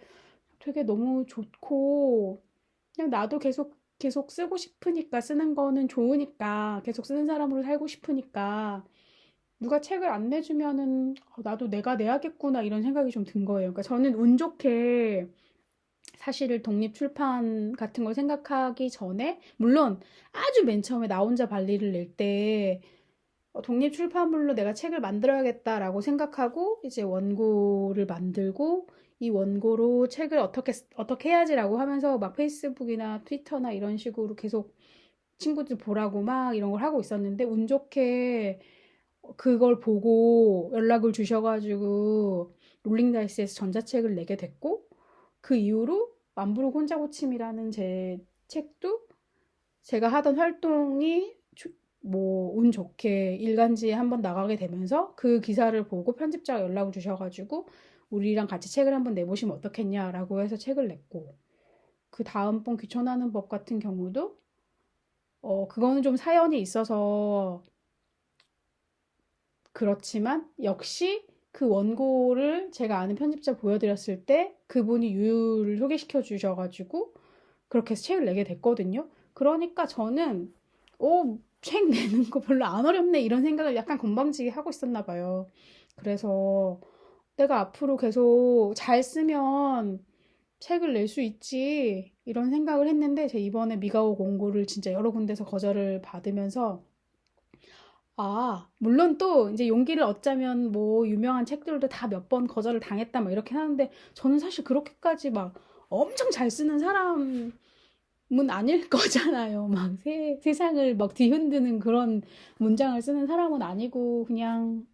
되게 너무 좋고 그냥 나도 계속 쓰고 싶으니까 쓰는 거는 좋으니까 계속 쓰는 사람으로 살고 싶으니까 누가 책을 안 내주면은 나도 내가 내야겠구나 이런 생각이 좀 든 거예요. 그러니까 저는 운 좋게 사실 독립 출판 같은 걸 생각하기 전에 물론 아주 맨 처음에 나 혼자 발리를 낼 때 독립 출판물로 내가 책을 만들어야겠다라고 생각하고 이제 원고를 만들고 이 원고로 책을 어떻게 해야지라고 하면서 막 페이스북이나 트위터나 이런 식으로 계속 친구들 보라고 막 이런 걸 하고 있었는데 운 좋게 그걸 보고 연락을 주셔가지고 롤링다이스에서 전자책을 내게 됐고 그 이후로 만부르 혼자 고침이라는 제 책도 제가 하던 활동이 뭐 운 좋게 일간지에 한번 나가게 되면서 그 기사를 보고 편집자가 연락을 주셔가지고 우리랑 같이 책을 한번 내보시면 어떻겠냐라고 해서 책을 냈고 그 다음번 귀촌하는 법 같은 경우도 그거는 좀 사연이 있어서 그렇지만 역시 그 원고를 제가 아는 편집자 보여드렸을 때 그분이 유유를 소개시켜 주셔가지고 그렇게 해서 책을 내게 됐거든요. 그러니까 저는 책 내는 거 별로 안 어렵네 이런 생각을 약간 건방지게 하고 있었나 봐요. 그래서 내가 앞으로 계속 잘 쓰면 책을 낼 수 있지 이런 생각을 했는데 제 이번에 미가오 공고를 진짜 여러 군데서 거절을 받으면서 물론 또 이제 용기를 얻자면 뭐 유명한 책들도 다 몇 번 거절을 당했다 막 이렇게 하는데 저는 사실 그렇게까지 막 엄청 잘 쓰는 사람은 아닐 거잖아요. 막 세상을 막 뒤흔드는 그런 문장을 쓰는 사람은 아니고 그냥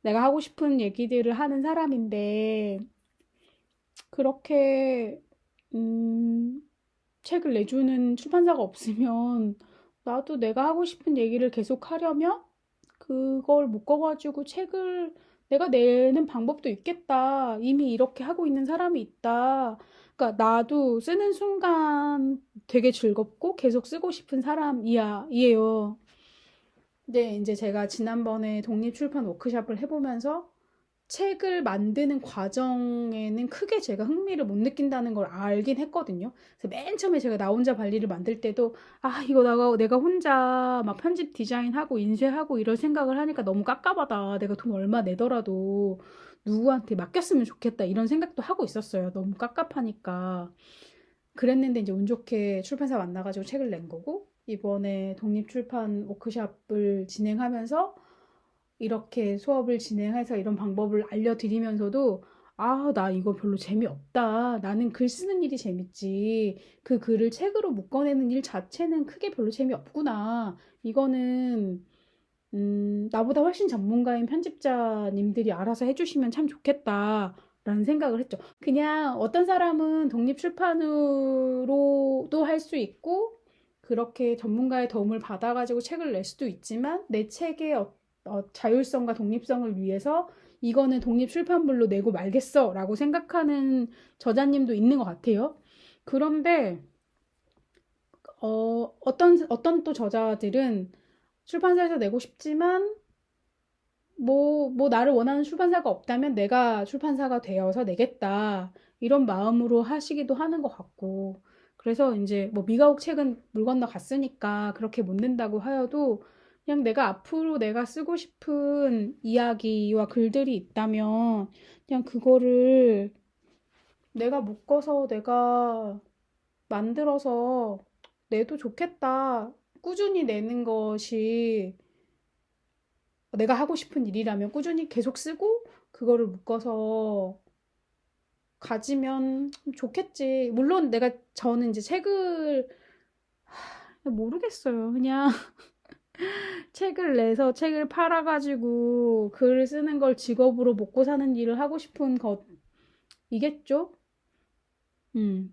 내가 하고 싶은 얘기들을 하는 사람인데 그렇게 책을 내주는 출판사가 없으면 나도 내가 하고 싶은 얘기를 계속 하려면 그걸 묶어가지고 책을 내가 내는 방법도 있겠다. 이미 이렇게 하고 있는 사람이 있다. 그러니까 나도 쓰는 순간 되게 즐겁고 계속 쓰고 싶은 이에요. 근데 이제 제가 지난번에 독립출판 워크숍을 해보면서 책을 만드는 과정에는 크게 제가 흥미를 못 느낀다는 걸 알긴 했거든요. 그래서 맨 처음에 제가 나 혼자 발리를 만들 때도 이거 내가 혼자 막 편집 디자인하고 인쇄하고 이런 생각을 하니까 너무 깝깝하다. 내가 돈 얼마 내더라도 누구한테 맡겼으면 좋겠다. 이런 생각도 하고 있었어요. 너무 깝깝하니까. 그랬는데 이제 운 좋게 출판사 만나가지고 책을 낸 거고 이번에 독립출판 워크숍을 진행하면서 이렇게 수업을 진행해서 이런 방법을 알려드리면서도 나 이거 별로 재미없다. 나는 글 쓰는 일이 재밌지. 그 글을 책으로 묶어내는 일 자체는 크게 별로 재미없구나. 이거는 나보다 훨씬 전문가인 편집자님들이 알아서 해주시면 참 좋겠다. 라는 생각을 했죠. 그냥 어떤 사람은 독립출판으로도 할 수 있고, 그렇게 전문가의 도움을 받아가지고 책을 낼 수도 있지만, 내 책의 자율성과 독립성을 위해서 이거는 독립출판물로 내고 말겠어 라고 생각하는 저자님도 있는 것 같아요. 그런데, 어떤 또 저자들은 출판사에서 내고 싶지만, 나를 원하는 출판사가 없다면 내가 출판사가 되어서 내겠다. 이런 마음으로 하시기도 하는 것 같고. 그래서 이제 뭐 미가옥 책은 물 건너 갔으니까 그렇게 못 낸다고 하여도 그냥 내가 앞으로 내가 쓰고 싶은 이야기와 글들이 있다면 그냥 그거를 내가 묶어서 내가 만들어서 내도 좋겠다. 꾸준히 내는 것이 내가 하고 싶은 일이라면 꾸준히 계속 쓰고 그거를 묶어서 가지면 좋겠지. 물론 저는 이제 책을 모르겠어요. 그냥 책을 내서 책을 팔아가지고 글을 쓰는 걸 직업으로 먹고 사는 일을 하고 싶은 것이겠죠?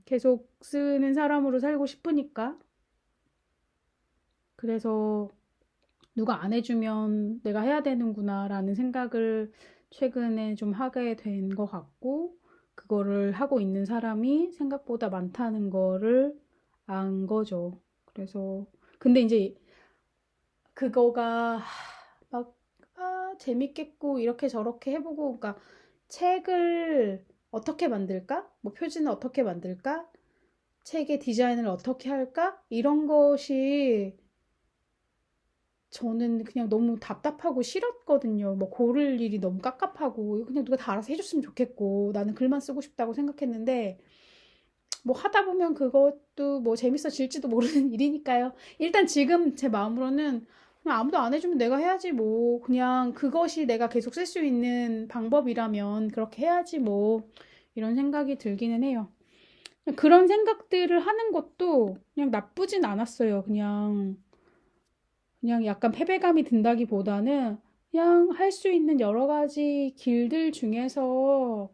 계속 쓰는 사람으로 살고 싶으니까. 그래서 누가 안 해주면 내가 해야 되는구나라는 생각을 최근에 좀 하게 된 것 같고, 그거를 하고 있는 사람이 생각보다 많다는 거를 안 거죠. 그래서, 근데 이제 그거가 막, 재밌겠고, 이렇게 저렇게 해보고, 그러니까 책을 어떻게 만들까? 뭐 표지는 어떻게 만들까? 책의 디자인을 어떻게 할까? 이런 것이 저는 그냥 너무 답답하고 싫었거든요. 뭐 고를 일이 너무 깝깝하고 그냥 누가 다 알아서 해줬으면 좋겠고 나는 글만 쓰고 싶다고 생각했는데 뭐 하다 보면 그것도 뭐 재밌어질지도 모르는 일이니까요. 일단 지금 제 마음으로는 그냥 아무도 안 해주면 내가 해야지 뭐 그냥 그것이 내가 계속 쓸 수 있는 방법이라면 그렇게 해야지 뭐 이런 생각이 들기는 해요. 그런 생각들을 하는 것도 그냥 나쁘진 않았어요. 그냥 약간 패배감이 든다기보다는 그냥 할 수 있는 여러 가지 길들 중에서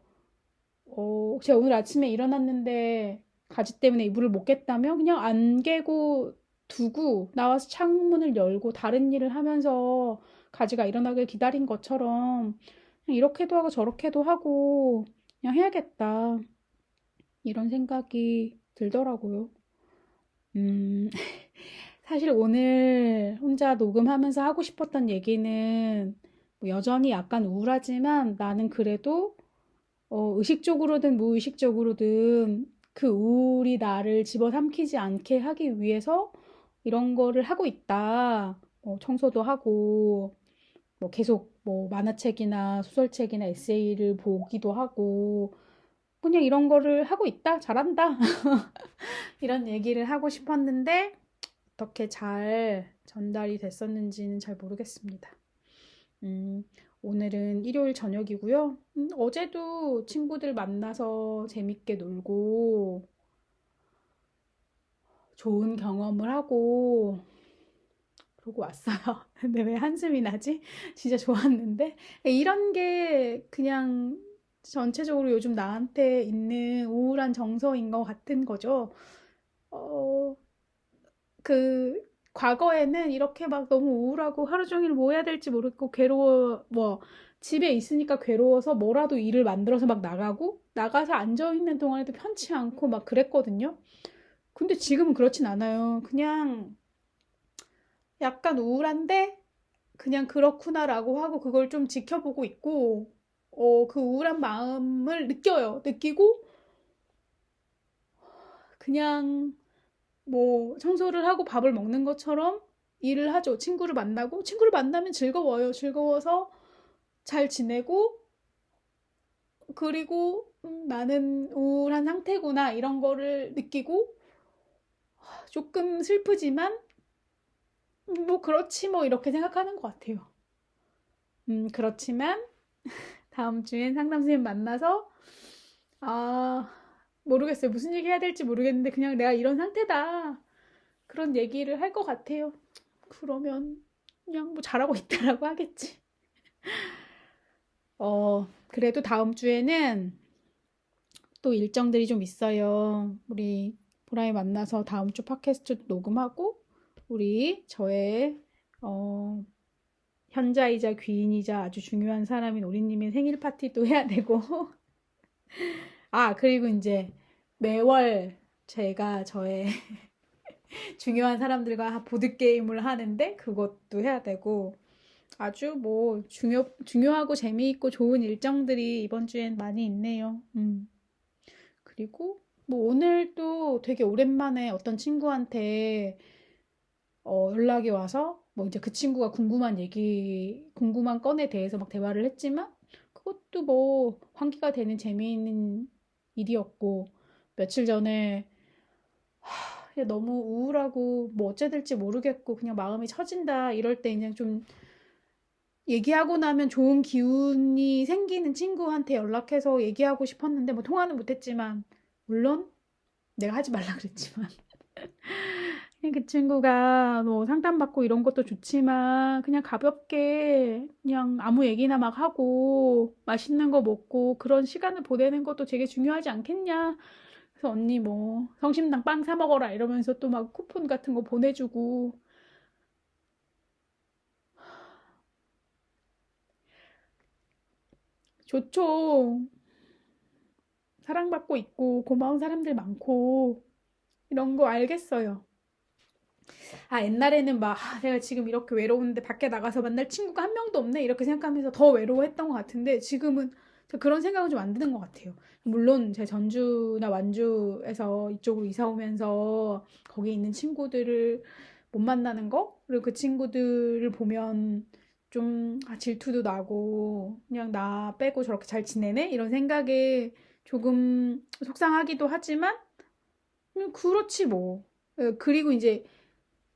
제가 오늘 아침에 일어났는데 가지 때문에 이불을 못 깼다면 그냥 안 개고 두고 나와서 창문을 열고 다른 일을 하면서 가지가 일어나길 기다린 것처럼 그냥 이렇게도 하고 저렇게도 하고 그냥 해야겠다. 이런 생각이 들더라고요. 음, 사실 오늘 혼자 녹음하면서 하고 싶었던 얘기는 뭐 여전히 약간 우울하지만 나는 그래도 의식적으로든 무의식적으로든 그 우울이 나를 집어삼키지 않게 하기 위해서 이런 거를 하고 있다. 청소도 하고 뭐 계속 뭐 만화책이나 소설책이나 에세이를 보기도 하고 그냥 이런 거를 하고 있다. 잘한다. 이런 얘기를 하고 싶었는데 어떻게 잘 전달이 됐었는지는 잘 모르겠습니다. 음, 오늘은 일요일 저녁이고요. 어제도 친구들 만나서 재밌게 놀고 좋은 경험을 하고 그러고 왔어요. 근데 왜 한숨이 나지? 진짜 좋았는데. 이런 게 그냥 전체적으로 요즘 나한테 있는 우울한 정서인 것 같은 거죠. 어, 그 과거에는 이렇게 막 너무 우울하고 하루 종일 뭐 해야 될지 모르겠고 괴로워 뭐 집에 있으니까 괴로워서 뭐라도 일을 만들어서 막 나가고 나가서 앉아 있는 동안에도 편치 않고 막 그랬거든요. 근데 지금은 그렇진 않아요. 그냥 약간 우울한데 그냥 그렇구나라고 하고 그걸 좀 지켜보고 있고 그 우울한 마음을 느끼고 그냥 뭐 청소를 하고 밥을 먹는 것처럼 일을 하죠. 친구를 만나면 즐거워요. 즐거워서 잘 지내고 그리고 나는 우울한 상태구나 이런 거를 느끼고 조금 슬프지만 뭐 그렇지 뭐 이렇게 생각하는 것 같아요. 그렇지만 다음 주엔 상담 선생님 만나서 아 모르겠어요. 무슨 얘기 해야 될지 모르겠는데 그냥 내가 이런 상태다. 그런 얘기를 할 것 같아요. 그러면 그냥 뭐 잘하고 있다라고 하겠지. 그래도 다음 주에는 또 일정들이 좀 있어요. 우리 보라에 만나서 다음 주 팟캐스트 녹음하고 저의 어, 현자이자 귀인이자 아주 중요한 사람인 오리님의 생일 파티도 해야 되고 그리고 이제 매월 제가 저의 중요한 사람들과 보드게임을 하는데 그것도 해야 되고 아주 뭐 중요하고 재미있고 좋은 일정들이 이번 주엔 많이 있네요. 그리고 뭐 오늘도 되게 오랜만에 어떤 친구한테 연락이 와서 뭐 이제 그 친구가 궁금한 건에 대해서 막 대화를 했지만 그것도 뭐 환기가 되는 재미있는 일이었고 며칠 전에 그냥 너무 우울하고 뭐 어째 될지 모르겠고 그냥 마음이 처진다 이럴 때 그냥 좀 얘기하고 나면 좋은 기운이 생기는 친구한테 연락해서 얘기하고 싶었는데 뭐 통화는 못했지만 물론 내가 하지 말라 그랬지만 그냥 그 친구가 뭐 상담받고 이런 것도 좋지만 그냥 가볍게 그냥 아무 얘기나 막 하고 맛있는 거 먹고 그런 시간을 보내는 것도 되게 중요하지 않겠냐. 그래서 언니 뭐 성심당 빵 사 먹어라 이러면서 또 막 쿠폰 같은 거 보내주고 좋죠. 사랑받고 있고 고마운 사람들 많고 이런 거 알겠어요. 아, 옛날에는 막, 내가 지금 이렇게 외로운데 밖에 나가서 만날 친구가 한 명도 없네? 이렇게 생각하면서 더 외로워했던 것 같은데, 지금은 그런 생각은 좀 안 드는 것 같아요. 물론, 제 전주나 완주에서 이쪽으로 이사 오면서 거기 있는 친구들을 못 만나는 거? 그리고 그 친구들을 보면 좀 질투도 나고, 그냥 나 빼고 저렇게 잘 지내네? 이런 생각에 조금 속상하기도 하지만, 그렇지 뭐. 그리고 이제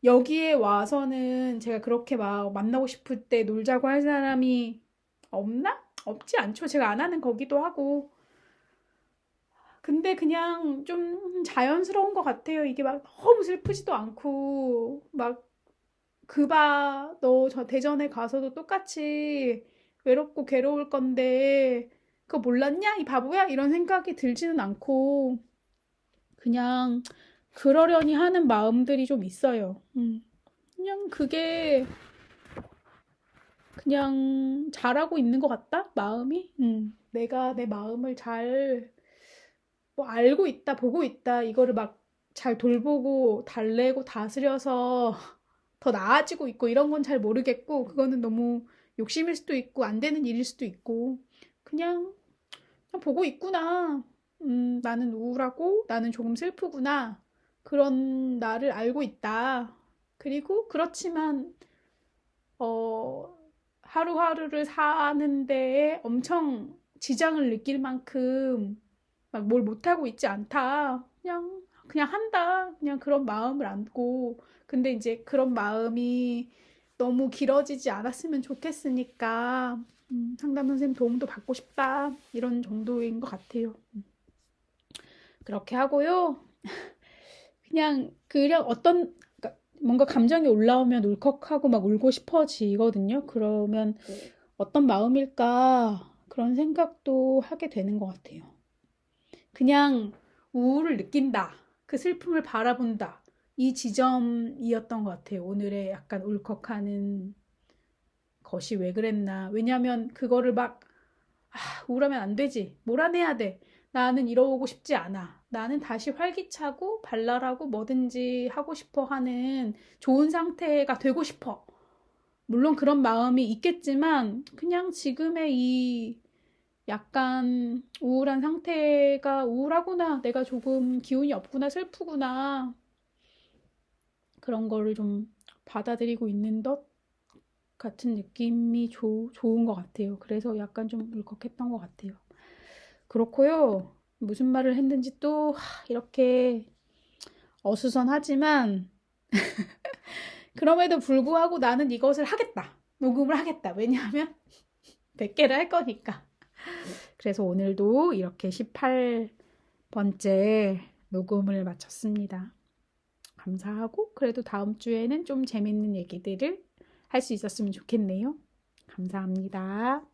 여기에 와서는 제가 그렇게 막 만나고 싶을 때 놀자고 할 사람이 없나? 없지 않죠. 제가 안 하는 거기도 하고. 근데 그냥 좀 자연스러운 것 같아요. 이게 막 너무 슬프지도 않고, 막, 너 저 대전에 가서도 똑같이 외롭고 괴로울 건데, 그거 몰랐냐? 이 바보야? 이런 생각이 들지는 않고, 그냥 그러려니 하는 마음들이 좀 있어요. 그냥 그게 그냥 잘하고 있는 것 같다? 마음이? 내가 내 마음을 잘 뭐 알고 있다, 보고 있다. 이거를 막 잘 돌보고 달래고 다스려서 더 나아지고 있고 이런 건 잘 모르겠고 그거는 너무 욕심일 수도 있고 안 되는 일일 수도 있고 그냥, 그냥 보고 있구나. 나는 우울하고 나는 조금 슬프구나. 그런 나를 알고 있다. 그리고 그렇지만 어, 하루하루를 사는 데에 엄청 지장을 느낄 만큼 막 뭘 못하고 있지 않다. 그냥 한다. 그냥 그런 마음을 안고. 근데 이제 그런 마음이 너무 길어지지 않았으면 좋겠으니까, 상담 선생님 도움도 받고 싶다. 이런 정도인 것 같아요. 그렇게 하고요. 그냥 그러니까 뭔가 감정이 올라오면 울컥하고 막 울고 싶어지거든요. 그러면 어떤 마음일까? 그런 생각도 하게 되는 것 같아요. 그냥 우울을 느낀다. 그 슬픔을 바라본다. 이 지점이었던 것 같아요. 오늘의 약간 울컥하는 것이 왜 그랬나. 왜냐면 그거를 막, 우울하면 안 되지. 몰아내야 돼. 나는 이러고 싶지 않아. 나는 다시 활기차고 발랄하고 뭐든지 하고 싶어 하는 좋은 상태가 되고 싶어. 물론 그런 마음이 있겠지만, 그냥 지금의 이 약간 우울한 상태가 우울하구나. 내가 조금 기운이 없구나. 슬프구나. 그런 거를 좀 받아들이고 있는 것 같은 느낌이 좋은 것 같아요. 그래서 약간 좀 울컥했던 것 같아요. 그렇고요. 무슨 말을 했는지 또 이렇게 어수선하지만 그럼에도 불구하고 나는 이것을 하겠다. 녹음을 하겠다. 왜냐하면 100개를 할 거니까. 그래서 오늘도 이렇게 18번째 녹음을 마쳤습니다. 감사하고 그래도 다음 주에는 좀 재밌는 얘기들을 할 수 있었으면 좋겠네요. 감사합니다.